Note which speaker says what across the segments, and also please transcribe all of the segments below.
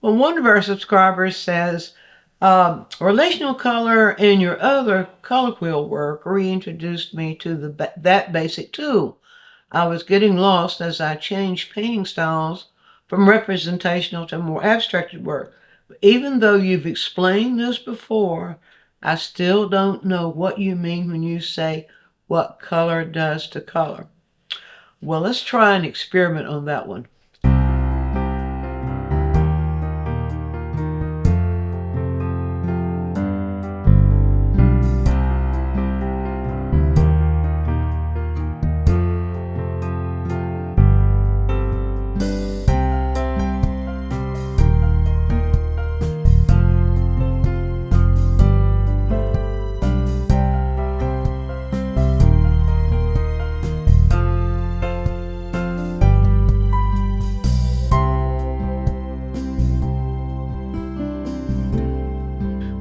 Speaker 1: Well, one of our subscribers says, relational color and your other color wheel work reintroduced me to that basic tool. I was getting lost as I changed painting styles from representational to more abstracted work. But even though you've explained this before, I still don't know what you mean when you say what color does to color. Well, let's try an experiment on that one.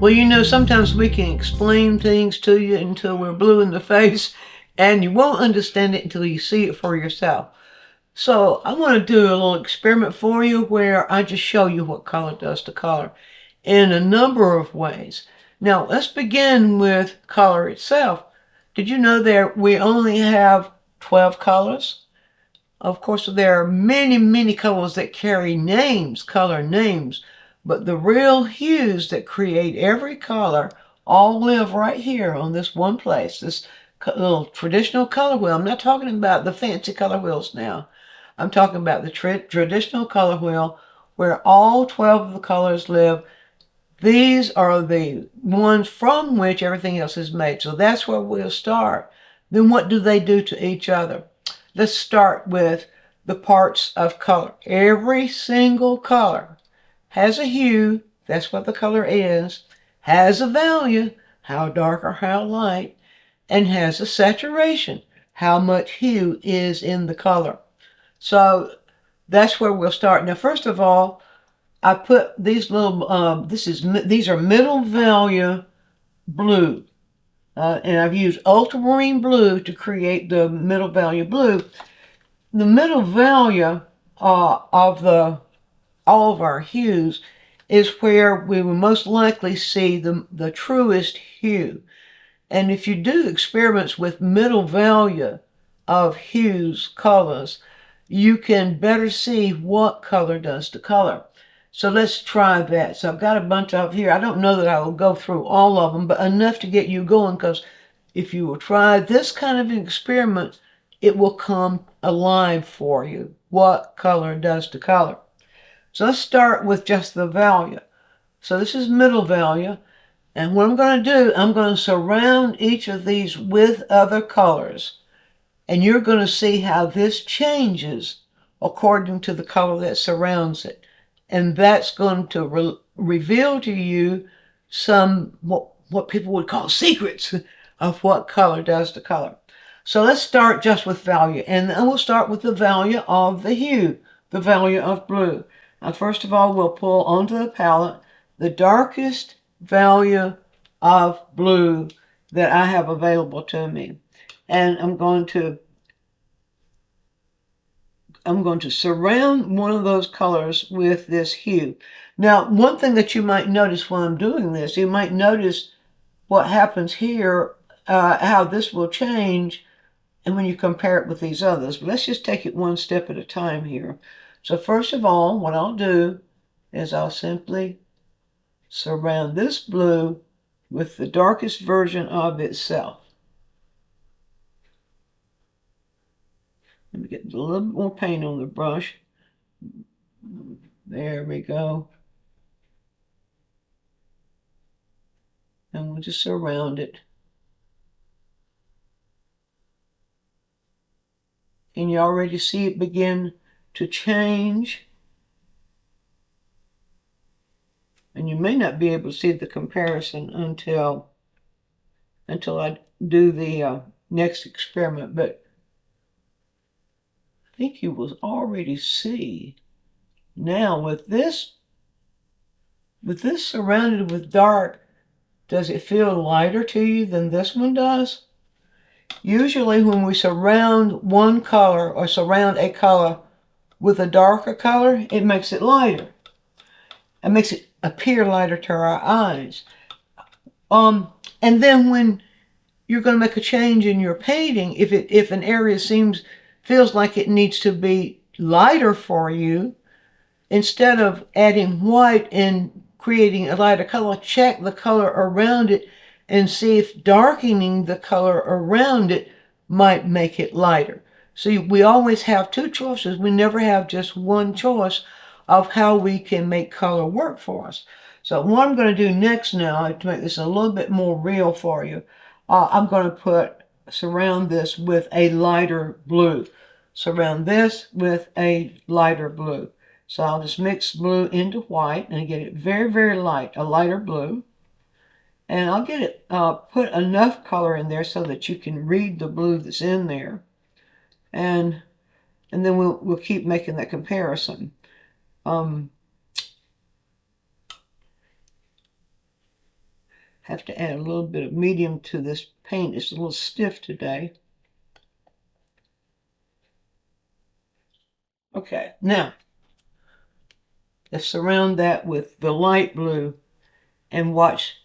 Speaker 1: Well, you know, sometimes we can explain things to you until we're blue in the face, and you won't understand it until you see it for yourself. So I want to do a little experiment for you where I just show you what color does to color in a number of ways. Now, let's begin with color itself. Did you know that we only have 12 colors? Of course, there are many, many colors that carry names, color names, but the real hues that create every color all live right here on this one place, this little traditional color wheel. I'm not talking about the fancy color wheels now. I'm talking about the traditional color wheel where all 12 of the colors live. These are the ones from which everything else is made. So that's where we'll start. Then what do they do to each other? Let's start with the parts of color. Every single color has a hue, that's what the color is, has a value, how dark or how light, and has a saturation, how much hue is in the color. So that's where we'll start. Now, first of all, I put these little, these are middle value blue. And I've used ultramarine blue to create the middle value blue. The middle value of all of our hues is where we will most likely see the truest hue. And if you do experiments with middle value of hues, colors, you can better see what color does to color. So let's try that. So I've got a bunch of here. I don't know that I will go through all of them, but enough to get you going, because if you will try this kind of an experiment, it will come alive for you, what color does to color. So let's start with just the value. So this is middle value. And what I'm going to do, I'm going to surround each of these with other colors. And you're going to see how this changes according to the color that surrounds it. And that's going to reveal to you some, what people would call secrets of what color does to color. So let's start just with value. And then we'll start with the value of the hue, the value of blue. Now, first of all, we'll pull onto the palette the darkest value of blue that I have available to me. And I'm going to surround one of those colors with this hue. Now, one thing that you might notice when I'm doing this, you might notice what happens here, how this will change, and when you compare it with these others. But let's just take it one step at a time here. So first of all, what I'll do is I'll simply surround this blue with the darkest version of itself. Let me get a little bit more paint on the brush. There we go. And we'll just surround it. And you already see it begin to change. And you may not be able to see the comparison until I do the next experiment, but I think you will already see now with this surrounded with dark, does it feel lighter to you than this one does? Usually when we surround one color or surround a color with a darker color, it makes it lighter. It makes it appear lighter to our eyes. And then when you're going to make a change in your painting, if an area feels like it needs to be lighter for you, instead of adding white and creating a lighter color, check the color around it and see if darkening the color around it might make it lighter. See, we always have two choices. We never have just one choice of how we can make color work for us. So what I'm going to do next now, to make this a little bit more real for you, I'm going to surround this with a lighter blue. Surround this with a lighter blue. So I'll just mix blue into white and get it very, very light, a lighter blue. And I'll get it, put enough color in there so that you can read the blue that's in there. And then we'll keep making that comparison. Have to add a little bit of medium to this paint. It's a little stiff today. Okay, now let's surround that with the light blue and watch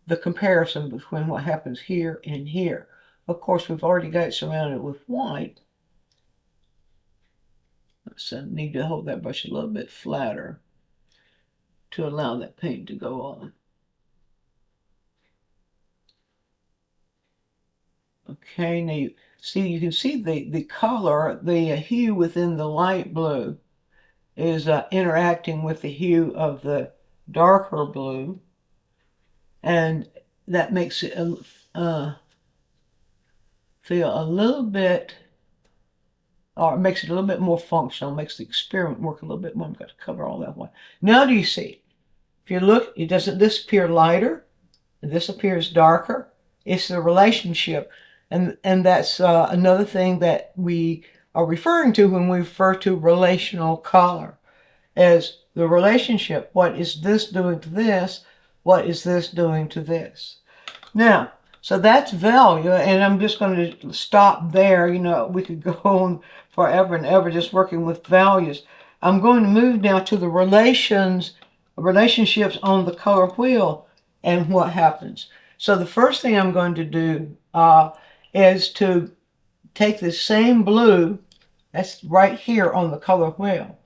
Speaker 1: the comparison between what happens here and here. Of course, we've already got it surrounded with white. So I need to hold that brush a little bit flatter to allow that paint to go on. Okay, now you can see the color, the hue within the light blue is interacting with the hue of the darker blue, and that makes it feel a little bit, or it makes it a little bit more functional, makes the experiment work a little bit more. I've got to cover all that one. Now do you see? If you look, doesn't this appear lighter? This appears darker. It's the relationship. And that's another thing that we are referring to when we refer to relational color, as the relationship. What is this doing to this? What is this doing to this? Now, so that's value, and I'm just going to stop there. You know, we could go on forever and ever just working with values. I'm going to move now to the relationships on the color wheel and what happens. So the first thing I'm going to do is to take this same blue that's right here on the color wheel,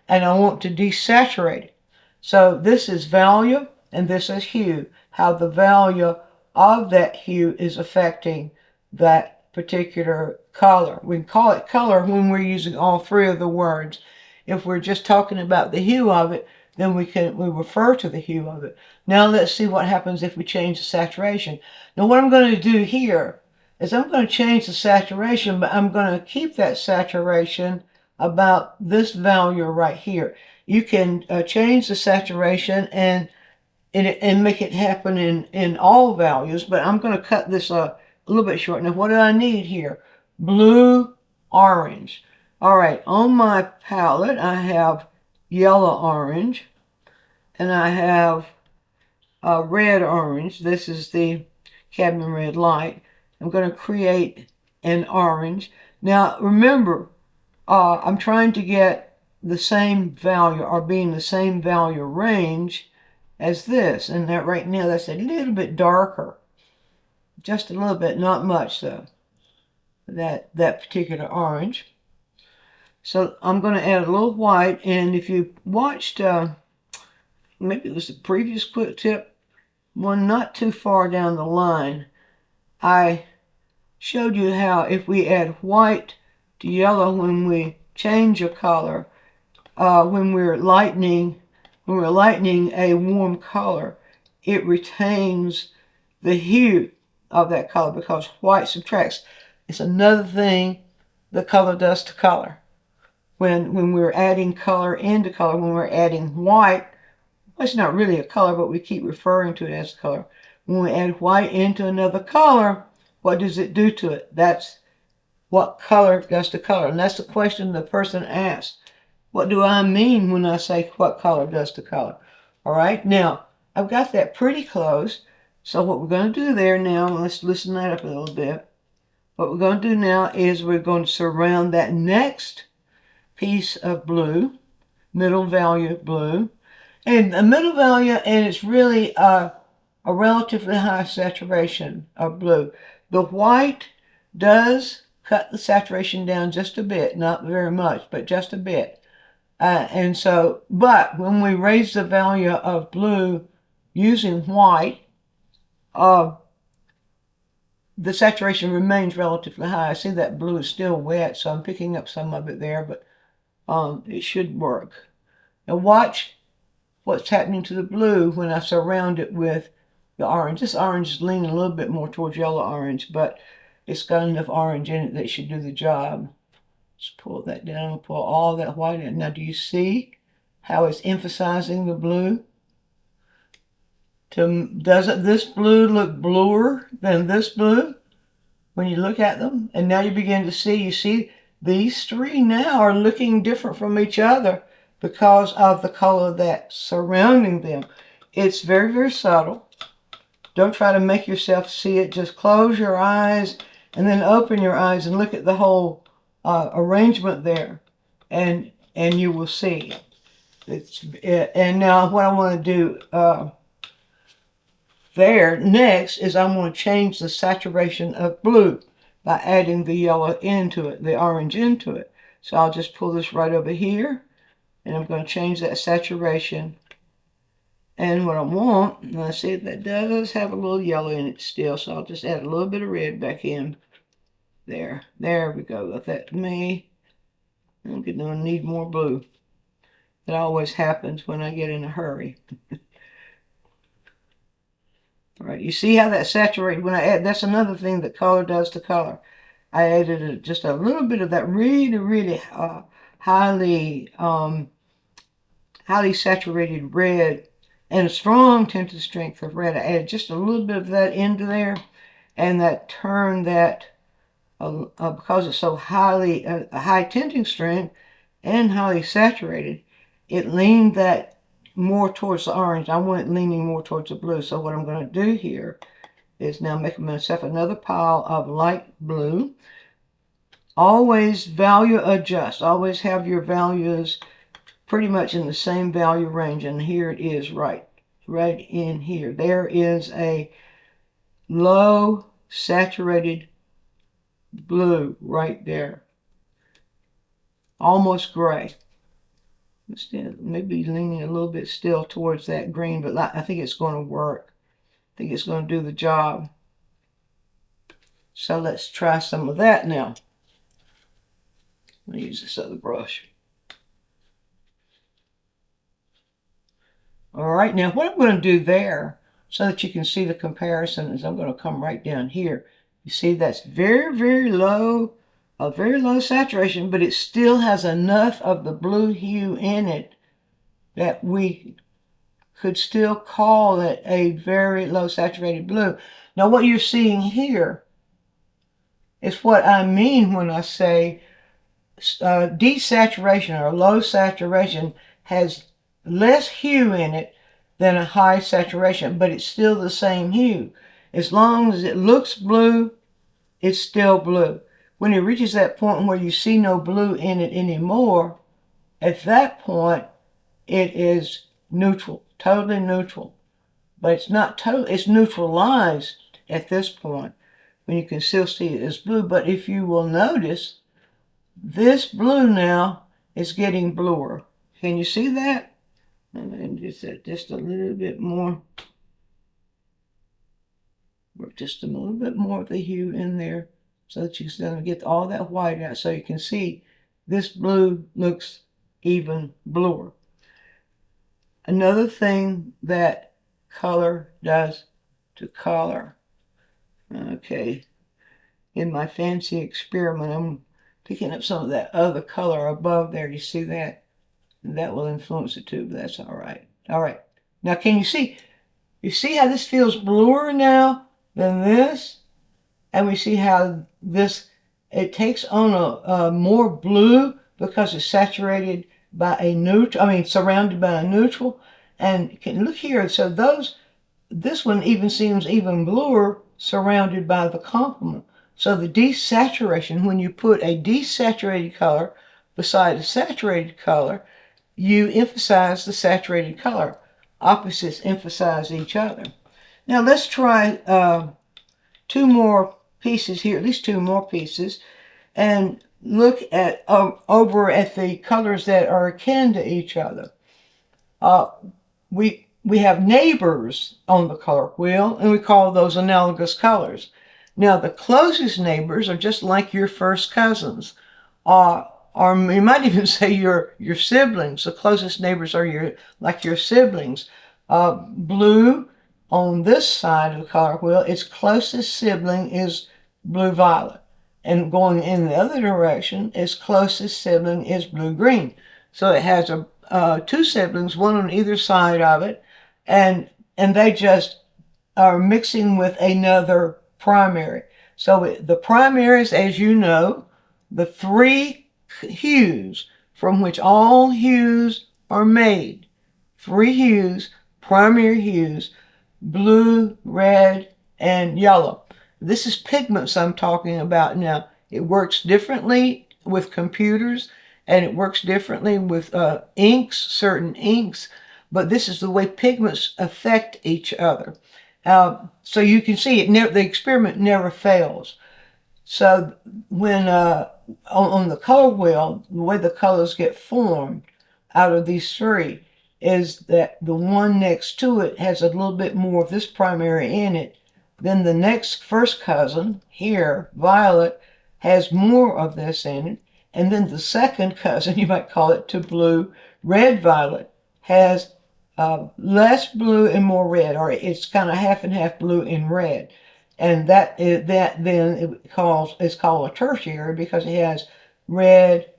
Speaker 1: and I want to desaturate it. So this is value and this is hue, how the value of that hue is affecting that particular color. We can call it color when we're using all three of the words. If we're just talking about the hue of it, then we refer to the hue of it. Now let's see what happens if we change the saturation. Now what I'm going to do here is I'm going to change the saturation, but I'm going to keep that saturation about this value right here. You can change the saturation and make it happen in all values, but I'm going to cut this a little bit short. Now what do I need here? Blue, orange. All right, on my palette I have yellow orange, and I have red orange. This is the cadmium red light. I'm going to create an orange. Now remember, I'm trying to get the same value, or be in the same value range as this, and that right now that's a little bit darker, just a little bit, not much though, that particular orange. So I'm going to add a little white, and if you watched, maybe it was the previous quick tip, one not too far down the line, I showed you how if we add white to yellow when we change a color, when we're lightening a warm color, it retains the hue of that color because white subtracts. It's another thing the color does to color. When we're adding color into color, when we're adding white, well, it's not really a color, but we keep referring to it as color. When we add white into another color, what does it do to it? That's what color does to color. And that's the question the person asked. What do I mean when I say what color does to color? All right, now I've got that pretty close. So what we're going to do there now, let's loosen that up a little bit. What we're going to do now is we're going to surround that next piece of blue, middle value blue. And the middle value, and it's really a relatively high saturation of blue. The white does cut the saturation down just a bit, not very much, but just a bit. And so, but when we raise the value of blue using white, uh, the saturation remains relatively high. I see that blue is still wet, so I'm picking up some of it there, but it should work. Now watch what's happening to the blue when I surround it with the orange. This orange is leaning a little bit more towards yellow orange, but it's got enough orange in it that it should do the job. Let's pull that down, pull all that white in. Now do you see how it's emphasizing the blue? Doesn't this blue look bluer than this blue when you look at them? And now you begin to see, you see these three now are looking different from each other because of the color that's surrounding them. It's very, very subtle. Don't try to make yourself see it. Just close your eyes and then open your eyes and look at the whole arrangement there, and you will see. And now what I want to do there next is I'm going to change the saturation of blue by adding the yellow into it, the orange into it. So I'll just pull this right over here, and I'm going to change that saturation. And what I want, and I see that does have a little yellow in it still, so I'll just add a little bit of red back in. There we go. Let that me. I'm going to need more blue. That always happens when I get in a hurry. All right, you see how that saturated when I add, that's another thing that color does to color. I added just a little bit of that really, really highly saturated red and a strong tinted strength of red. I added just a little bit of that into there, and that turned that, because it's so highly, high tinting strength and highly saturated, it leaned that more towards the orange. I want it leaning more towards the blue. So what I'm going to do here is now make myself another pile of light blue. Always value adjust. Always have your values pretty much in the same value range. And here it is right in here. There is a low saturated blue right there. Almost gray. Maybe leaning a little bit still towards that green, but I think it's going to work. I think it's going to do the job. So let's try some of that now. I'm going to use this other brush. All right, now what I'm going to do there, so that you can see the comparison, is I'm going to come right down here. You see that's very, very low, a very low saturation, but it still has enough of the blue hue in it that we could still call it a very low saturated blue. Now what you're seeing here is what I mean when I say desaturation or low saturation has less hue in it than a high saturation, but it's still the same hue. As long as it looks blue, it's still blue. When it reaches that point where you see no blue in it anymore, at that point it is neutral, totally neutral. But it's not total, it's neutralized at this point when you can still see it as blue. But if you will notice, this blue now is getting bluer. Can you see that? And just a little bit more. Work just a little bit more of the hue in there so that you can get all that white out, so you can see this blue looks even bluer. Another thing that color does to color. Okay, in my fancy experiment, I'm picking up some of that other color above there. You see that? And that will influence it too, but that's all right. All right. Now, can you see? You see how this feels bluer now than this? And we see how this, it takes on a more blue because it's saturated by a neutral, surrounded by a neutral. And can look here, so this one even seems even bluer surrounded by the complement. So the desaturation, when you put a desaturated color beside a saturated color, you emphasize the saturated color. Opposites emphasize each other. Now let's try two more pieces here, at least two more pieces, and look at over at the colors that are akin to each other. We have neighbors on the color wheel, and we call those analogous colors. Now, the closest neighbors are just like your first cousins, or you might even say your siblings. The closest neighbors are like your siblings. Blue on this side of the color wheel, its closest sibling is blue-violet. And going in the other direction, its closest sibling is blue-green. So it has two siblings, one on either side of it, and they just are mixing with another primary. So the primaries, as you know, the three hues from which all hues are made. Three hues, primary hues: blue, red, and yellow. This is pigments I'm talking about now. It works differently with computers, and it works differently with inks, certain inks, but this is the way pigments affect each other. So you can see the experiment never fails. So when on the color wheel, the way the colors get formed out of these three is that the one next to it has a little bit more of this primary in it. Then the next first cousin here, violet, has more of this in it. And then the second cousin, you might call it, to blue, red violet, has less blue and more red, or it's kind of half and half blue and red. And that then is called a tertiary because it has red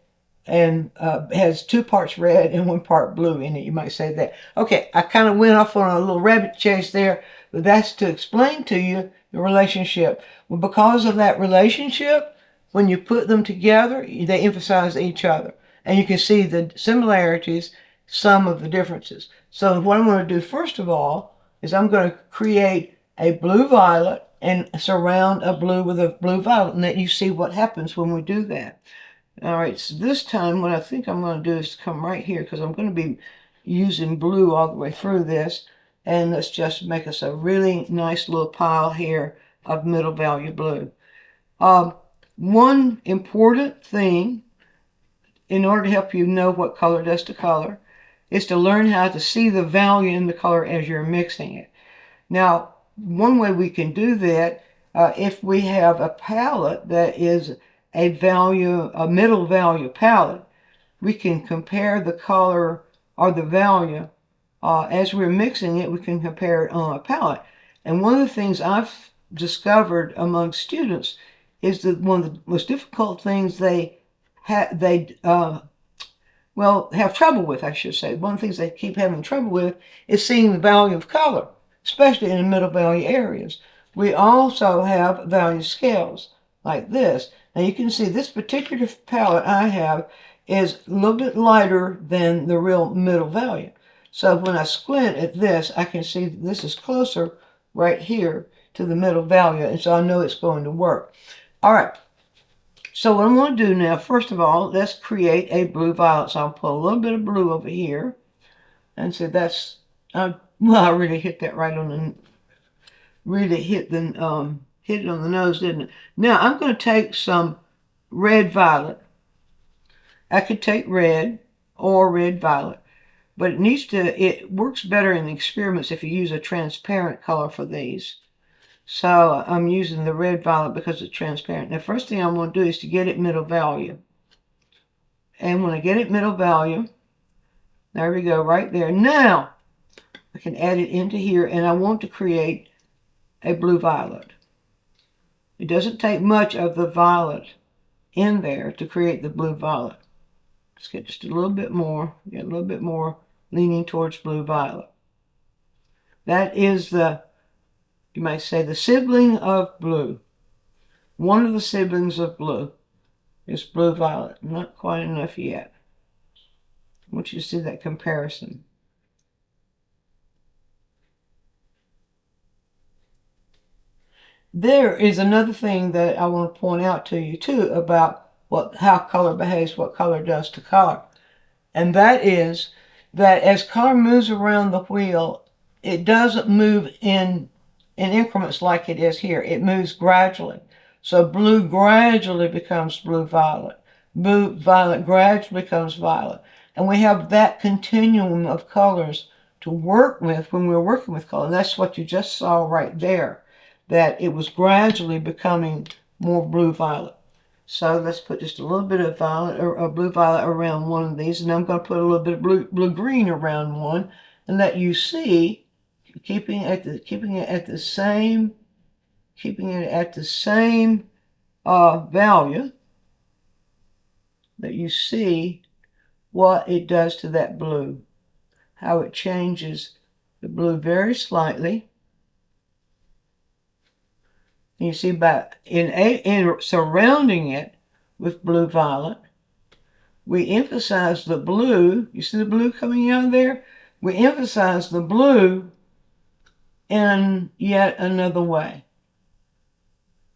Speaker 1: and has two parts red and one part blue in it. You might say that. Okay, I kind of went off on a little rabbit chase there, but that's to explain to you the relationship. Well, because of that relationship, when you put them together, they emphasize each other. And you can see the similarities, some of the differences. So what I'm going to do first of all is I'm going to create a blue-violet and surround a blue with a blue-violet, and let you see what happens when we do that. All right, so this time what I think I'm going to do is come right here because I'm going to be using blue all the way through this. And let's just make us a really nice little pile here of middle value blue. One important thing in order to help you know what color does to color is to learn how to see the value in the color as you're mixing it. Now, one way we can do that, if we have a palette that is a middle value palette, we can compare the color or the value as we're mixing it. We can compare it on a palette. And one of the things I've discovered among students is that one of the most difficult things they have trouble with, I should say. One of the things they keep having trouble with is seeing the value of color, especially in the middle value areas. We also have value scales like this. Now you can see this particular palette I have is a little bit lighter than the real middle value. So when I squint at this, I can see that this is closer right here to the middle value, and so I know it's going to work. All right. So what I'm going to do now, first of all, let's create a blue-violet. So I'll put a little bit of blue over here. And so that's, I really hit that right on the, hit it on the nose, didn't it? Now I'm going to take some red-violet. I could take red or red-violet, but it works better in the experiments if you use a transparent color for these. So I'm using the red-violet because it's transparent. Now, first thing I'm going to do is to get it middle value. And when I get it middle value, there we go, right there. Now, I can add it into here, and I want to create a blue-violet. It doesn't take much of the violet in there to create the blue-violet. Let's get just a little bit more, get a little bit more leaning towards blue-violet. That is you might say, the sibling of blue. One of the siblings of blue is blue-violet. Not quite enough yet. I want you to see that comparison. There is another thing that I want to point out to you too about how color behaves, what color does to color. And that is that as color moves around the wheel, it doesn't move in increments like it is here. It moves gradually. So blue gradually becomes blue-violet. Blue-violet gradually becomes violet. And we have that continuum of colors to work with when we're working with color. And that's what you just saw right there, that it was gradually becoming more blue-violet. So let's put just a little bit of violet or blue-violet around one of these. And I'm going to put a little bit of blue-green around one and let you see, keeping it at the same value, that you see what it does to that blue, how it changes the blue very slightly. And you see by in surrounding it with blue-violet, we emphasize the blue. You see the blue coming out of there? We emphasize the blue in yet another way.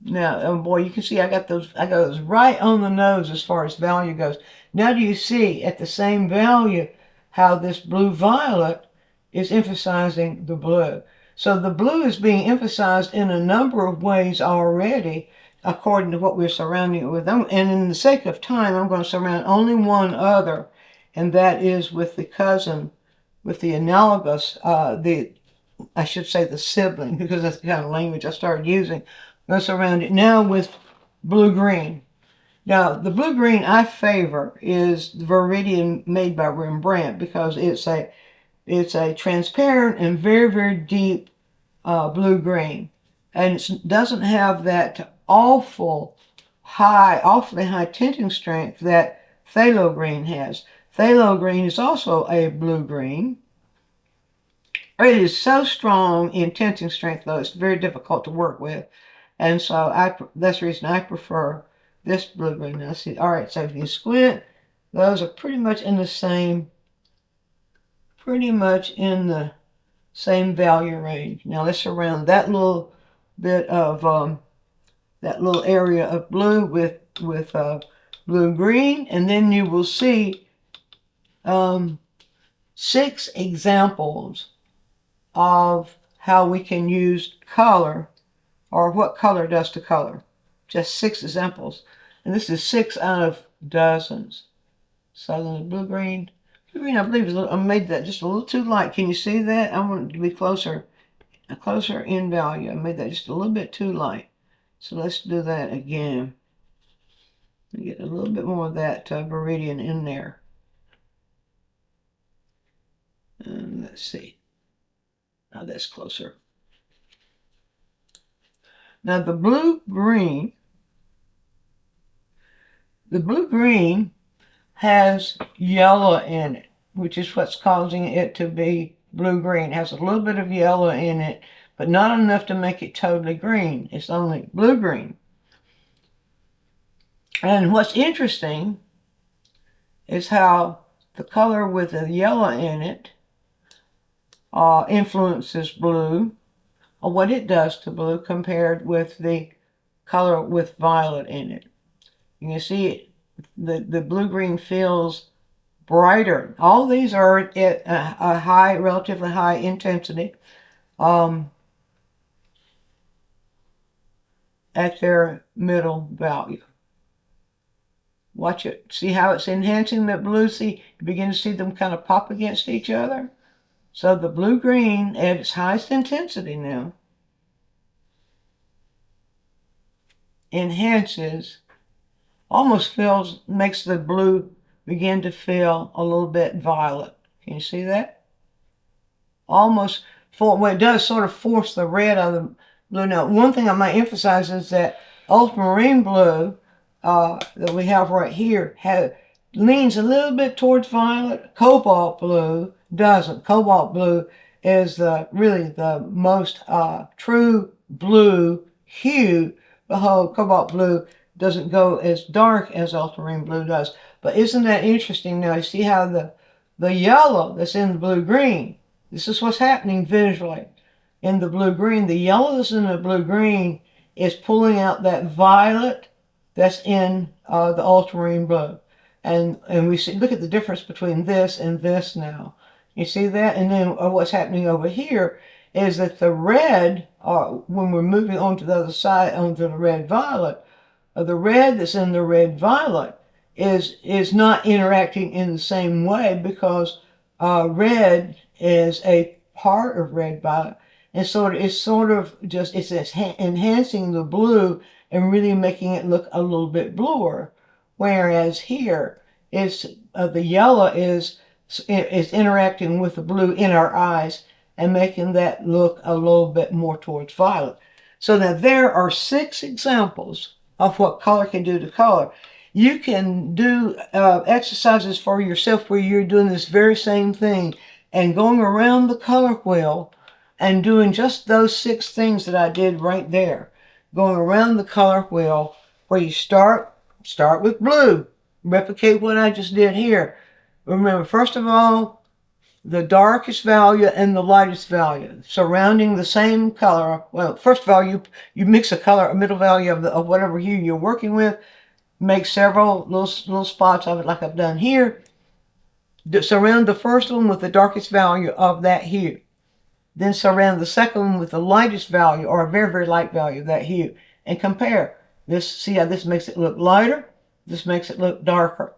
Speaker 1: Now, oh boy, you can see I got those right on the nose as far as value goes. Now do you see at the same value how this blue-violet is emphasizing the blue? So the blue is being emphasized in a number of ways already according to what we're surrounding it with. And in the sake of time, I'm going to surround only one other, and that is with the cousin, with the analogous, I should say the sibling, because that's the kind of language I started using. I'm going to surround it now with blue-green. Now, the blue-green I favor is the Viridian made by Rembrandt, because it's a transparent and very, very deep blue-green. And it doesn't have that awfully high tinting strength that phthalo green has. Phthalo green is also a blue-green. It is so strong in tinting strength, though, it's very difficult to work with. And so that's the reason I prefer this blue-green. Now, see, all right, so if you squint, those are pretty much in the same value range. Now let's surround that little bit of that little area of blue with blue-green, and then you will see 6 examples of how we can use color, or what color does to color. Just 6 examples. And this is 6 out of dozens. So the blue-green, I believe I made that just a little too light. Can you see that? I want it to be closer in value. I made that just a little bit too light. So let's do that again. Get a little bit more of that Viridian in there. And let's see. Now that's closer. Now the blue-green has yellow in it, which is what's causing it to be blue-green. It has a little bit of yellow in it, but not enough to make it totally green. It's only blue-green. And what's interesting is how the color with the yellow in it influences blue, or what it does to blue compared with the color with violet in it. You can see the blue-green feels brighter. All these are at a relatively high intensity at their middle value. Watch it. See how it's enhancing that blue? See, you begin to see them kind of pop against each other. So the blue-green at its highest intensity now enhances, makes the blue begin to feel a little bit violet. Can you see that? It does sort of force the red out of the blue. Now, one thing I might emphasize is that ultramarine blue that we have right here leans a little bit towards violet. Cobalt blue doesn't. Cobalt blue is really the most true blue hue. The whole cobalt blue doesn't go as dark as ultramarine blue does. But isn't that interesting? Now you see how the yellow that's in the blue-green, this is what's happening visually. In the blue-green, the yellow that's in the blue-green is pulling out that violet that's in the ultramarine blue. And we see, look at the difference between this and this now. You see that? And then what's happening over here is that the red, when we're moving on to the other side, onto the red violet, the red that's in the red violet is not interacting in the same way because red is a part of red violet, and so it's sort of just it's enhancing the blue and really making it look a little bit bluer. Whereas here is the yellow is interacting with the blue in our eyes and making that look a little bit more towards violet. So now there are 6 examples of what color can do to color. You can do exercises for yourself where you're doing this very same thing and going around the color wheel and doing just those 6 things that I did right there. Going around the color wheel where you start with blue. Replicate what I just did here. Remember, first of all, the darkest value and the lightest value, surrounding the same color. Well, first of all, you mix a color, a middle value of whatever hue you're working with, make several little spots of it like I've done here. Surround the first one with the darkest value of that hue. Then surround the second one with the lightest value or a very, very light value of that hue. And compare. See how this makes it look lighter? This makes it look darker.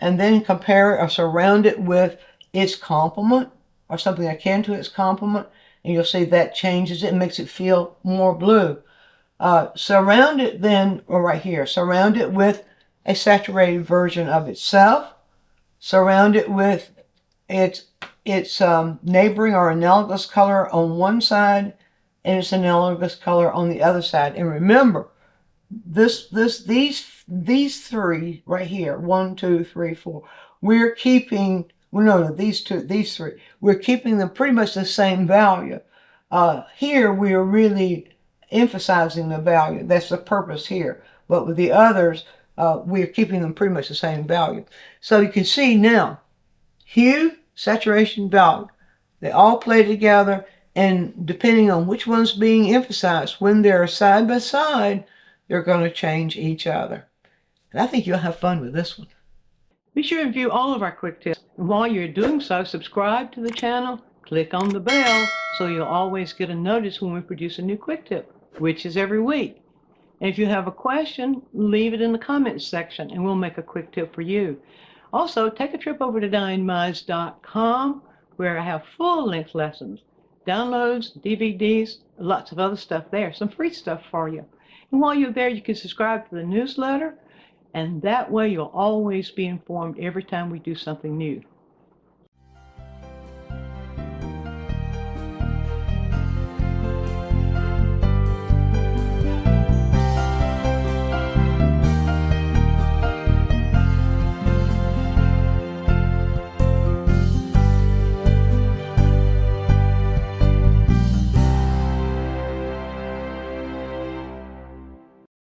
Speaker 1: And then compare or surround it with its complement or something akin to its complement, and you'll see that changes it and makes it feel more blue. Surround it then, or right here, surround it with a saturated version of itself. Surround it with its neighboring or analogous color on one side and its analogous color on the other side. And remember, these 3 right here, 1, 2, 3, 4, we're keeping, well, no, these 3, we're keeping them pretty much the same value. Here we are really emphasizing the value. That's the purpose here. But with the others, we're keeping them pretty much the same value. So you can see now, hue, saturation, value, they all play together, and depending on which one's being emphasized, when they're side by side, they're going to change each other. And I think you'll have fun with this one. Be sure to view all of our quick tips. And while you're doing so, subscribe to the channel, click on the bell so you'll always get a notice when we produce a new quick tip, which is every week. And if you have a question, leave it in the comments section and we'll make a quick tip for you. Also, take a trip over to dyingminds.com where I have full-length lessons, downloads, DVDs, lots of other stuff there, some free stuff for you. And while you're there, you can subscribe to the newsletter, and that way you'll always be informed every time we do something new.